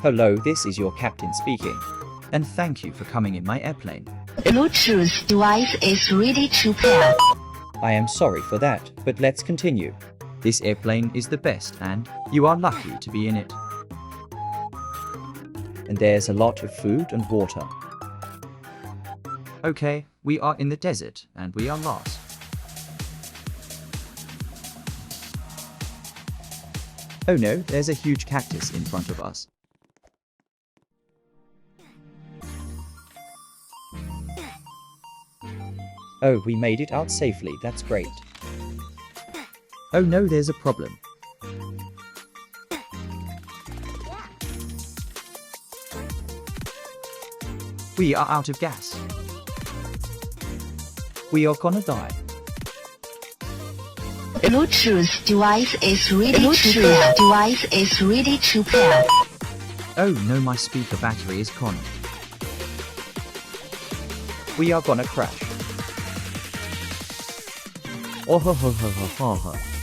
Hello, this is your captain speaking. And thank you for coming in my airplane. Bluetooth device is ready to pair. I am sorry for that, but let's continue. This airplane is the best and you are lucky to be in it. And there's a lot of food and water. Okay, we are in the desert and we are lost. Oh no, there's a huge cactus in front of us. Oh, we made it out safely, that's great. Oh no, there's a problem. We are out of gas. We are gonna die. Bluetooth device is ready to pair. Device is ready to pair. Oh no, my speaker battery is gone. We are gonna crash. Oh ho ho ho ho ho ho.